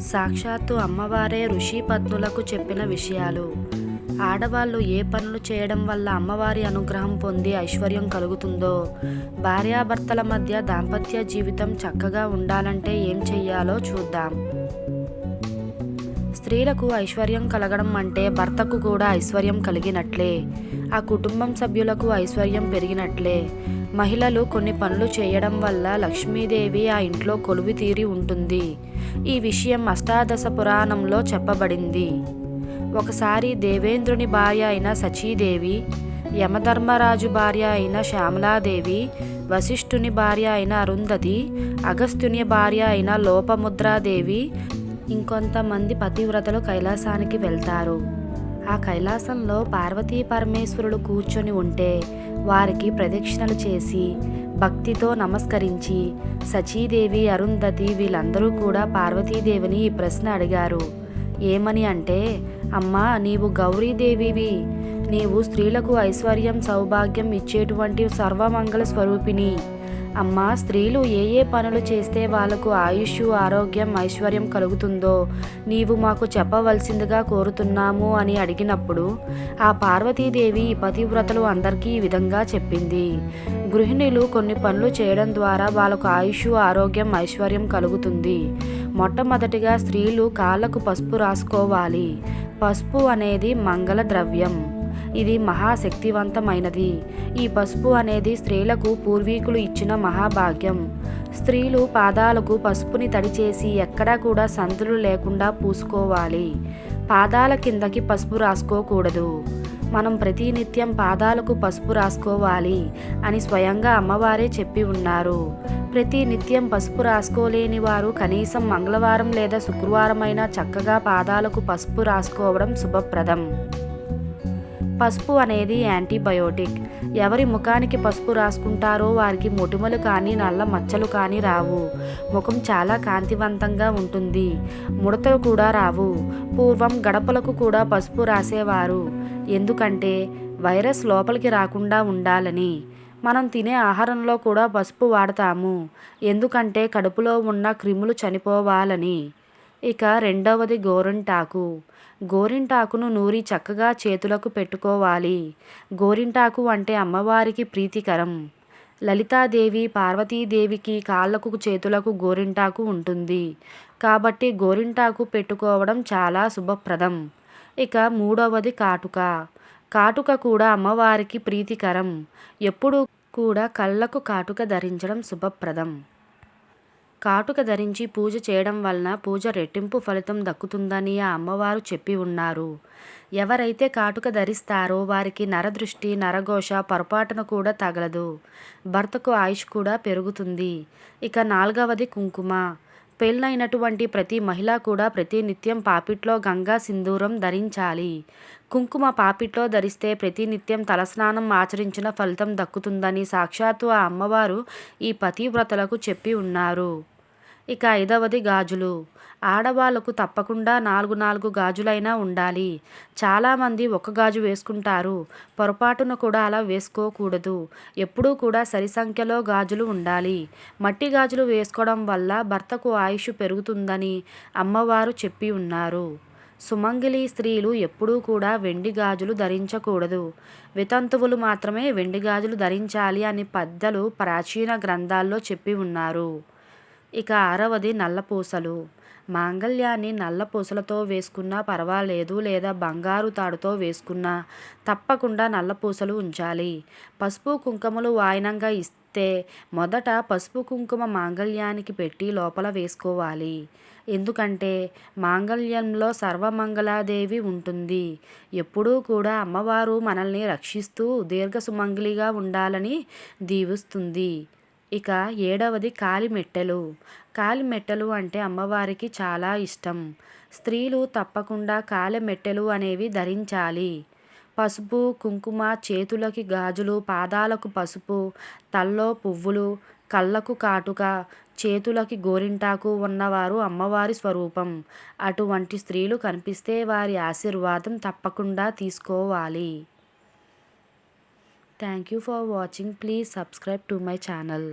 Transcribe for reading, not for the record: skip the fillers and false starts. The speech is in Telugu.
సాక్షాత్తు అమ్మవారే ఋషి పత్నులకు చెప్పిన విషయాలు. ఆడవాళ్ళు ఏ పనులు చేయడం వల్ల అమ్మవారి అనుగ్రహం పొంది ఐశ్వర్యం కలుగుతుందో, భార్యాభర్తల మధ్య దాంపత్య జీవితం చక్కగా ఉండాలంటే ఏం చెయ్యాలో చూద్దాం. స్త్రీలకు ఐశ్వర్యం కలగడం అంటే భర్తకు కూడా ఐశ్వర్యం కలిగినట్లే, ఆ కుటుంబం సభ్యులకు ఐశ్వర్యం పెరిగినట్లే. మహిళలు కొన్ని పనులు చేయడం వల్ల లక్ష్మీదేవి ఆ ఇంట్లో కొలువి తీరి ఉంటుంది. ఈ విషయం అష్టాదశ పురాణంలో చెప్పబడింది. ఒకసారి దేవేంద్రుని భార్య అయిన సచీదేవి, యమధర్మరాజు భార్య అయిన శ్యామలాదేవి, వశిష్ఠుని భార్య అయిన అరుంధతి, అగస్త్యుని భార్య అయిన లోపముద్రాదేవి, ఇంకొంతమంది పతివ్రతలు కైలాసానికి వెళ్తారు. ఆ కైలాసంలో పార్వతీ పరమేశ్వరులు కూర్చొని ఉంటే వారికి ప్రదక్షిణలు చేసి భక్తితో నమస్కరించి సచీదేవి, అరుంధతి వీళ్ళందరూ కూడా పార్వతీదేవిని ఈ ప్రశ్న అడిగారు. ఏమని అంటే, అమ్మా, నీవు గౌరీదేవివి, నీవు స్త్రీలకు ఐశ్వర్యం సౌభాగ్యం ఇచ్చేటువంటి సర్వమంగళ స్వరూపిణి. అమ్మా, స్త్రీలు ఏ ఏ పనులు చేస్తే వాళ్ళకు ఆయుష్, ఆరోగ్యం, ఐశ్వర్యం కలుగుతుందో నీవు మాకు చెప్పవలసిందిగా కోరుతున్నాము అని అడిగినప్పుడు ఆ పార్వతీదేవి ఈ పతివ్రతలు అందరికీ ఈ విధంగా చెప్పింది. గృహిణులు కొన్ని పనులు చేయడం ద్వారా వాళ్ళకు ఆయుష్, ఆరోగ్యం, ఐశ్వర్యం కలుగుతుంది. మొట్టమొదటిగా స్త్రీలు కాళ్ళకు పసుపు రాసుకోవాలి. పసుపు అనేది మంగళ ద్రవ్యం. ఇది మహాశక్తివంతమైనది. ఈ పసుపు అనేది స్త్రీలకు పూర్వీకులు ఇచ్చిన మహాభాగ్యం. స్త్రీలు పాదాలకు పసుపుని తడిచేసి ఎక్కడా కూడా సందులు లేకుండా పూసుకోవాలి. పాదాల కిందకి పసుపు రాసుకోకూడదు. మనం ప్రతినిత్యం పాదాలకు పసుపు రాసుకోవాలి అని స్వయంగా అమ్మవారే చెప్పి ఉన్నారు. ప్రతి నిత్యం పసుపు రాసుకోలేని వారు కనీసం మంగళవారం లేదా శుక్రవారం అయినా చక్కగా పాదాలకు పసుపు రాసుకోవడం శుభప్రదం. పసుపు అనేది యాంటీబయోటిక్. ఎవరి ముఖానికి పసుపు రాసుకుంటారో వారికి మొటిమలు కానీ నల్ల మచ్చలు కానీ రావు. ముఖం చాలా కాంతివంతంగా ఉంటుంది. ముడతలు కూడా రావు. పూర్వం గడపలకు కూడా పసుపు రాసేవారు. ఎందుకంటే వైరస్ లోపలికి రాకుండా ఉండాలని. మనం తినే ఆహారంలో కూడా పసుపు వాడతాము. ఎందుకంటే కడుపులో ఉన్న క్రిములు చనిపోవాలని. ఇక రెండవది గోరింటాకు. గోరింటాకును నూరి చక్కగా చేతులకు పెట్టుకోవాలి. గోరింటాకు అంటే అమ్మవారికి ప్రీతికరం. లలితాదేవి, పార్వతీదేవికి కాళ్ళకు, చేతులకు గోరింటాకు ఉంటుంది. కాబట్టి గోరింటాకు పెట్టుకోవడం చాలా శుభప్రదం. ఇక మూడవది కాటుక. కాటుక కూడా అమ్మవారికి ప్రీతికరం. ఎప్పుడూ కూడా కళ్ళకు కాటుక ధరించడం శుభప్రదం. కాటుక ధరించి పూజ చేయడం వలన పూజ రెట్టింపు ఫలితం దక్కుతుందని ఆ అమ్మవారు చెప్పి ఉన్నారు. ఎవరైతే కాటుక ధరిస్తారో వారికి నరదృష్టి, నరఘోష పొరపాటున కూడా తగలదు. భర్తకు ఆయుష్ కూడా పెరుగుతుంది. ఇక నాలుగవది కుంకుమ. పెళ్ళైనటువంటి ప్రతి మహిళ కూడా ప్రతి నిత్యం పాపిట్లో గంగా సింధూరం ధరించాలి. కుంకుమ పాపిట్లో ధరిస్తే ప్రతినిత్యం తలస్నానం ఆచరించిన ఫలితం దక్కుతుందని సాక్షాత్తు ఆ అమ్మవారు ఈ పతివ్రతలకు చెప్పి ఉన్నారు. ఇక ఐదవది గాజులు. ఆడవాళ్లకు తప్పకుండా 4 గాజులైనా ఉండాలి. చాలామంది ఒక గాజు వేసుకుంటారు. పొరపాటున కూడా అలా వేసుకోకూడదు. ఎప్పుడూ కూడా సరి సంఖ్యలో గాజులు ఉండాలి. మట్టి గాజులు వేసుకోవడం వల్ల భర్తకు ఆయుష్ పెరుగుతుందని అమ్మవారు చెప్పి ఉన్నారు. సుమంగళి స్త్రీలు ఎప్పుడూ కూడా వెండి గాజులు ధరించకూడదు. వితంతువులు మాత్రమే వెండి గాజులు ధరించాలి అని పెద్దలు ప్రాచీన గ్రంథాల్లో చెప్పి ఉన్నారు. ఇక ఆరవది నల్లపూసలు. మాంగళ్యాన్ని నల్లపూసలతో వేసుకున్నా పర్వాలేదు, లేదా బంగారు తాడుతో వేసుకున్నా తప్పకుండా నల్లపూసలు ఉంచాలి. పసుపు కుంకుమలు వాయనంగా ఇస్తే మొదట పసుపు కుంకుమ మాంగళ్యానికి పెట్టి లోపల వేసుకోవాలి. ఎందుకంటే మాంగళ్యంలో సర్వమంగళాదేవి ఉంటుంది. ఎప్పుడూ కూడా అమ్మవారు మనల్ని రక్షిస్తూ దీర్ఘసుమంగళిగా ఉండాలని దీవిస్తుంది. ఇక ఏడవది కాలిమెట్టెలు. కాలిమెట్టెలు అంటే అమ్మవారికి చాలా ఇష్టం. స్త్రీలు తప్పకుండా కాలిమెట్టెలు అనేవి ధరించాలి. పసుపు, కుంకుమ, చేతులకి గాజులు, పాదాలకు పసుపు, తల్లో పువ్వులు, కళ్ళకు కాటుక, చేతులకి గోరింటాకు ఉన్నవారు అమ్మవారి స్వరూపం. అటువంటి స్త్రీలు కనిపిస్తే వారి ఆశీర్వాదం తప్పకుండా తీసుకోవాలి. Thank you for watching. Please subscribe to my channel.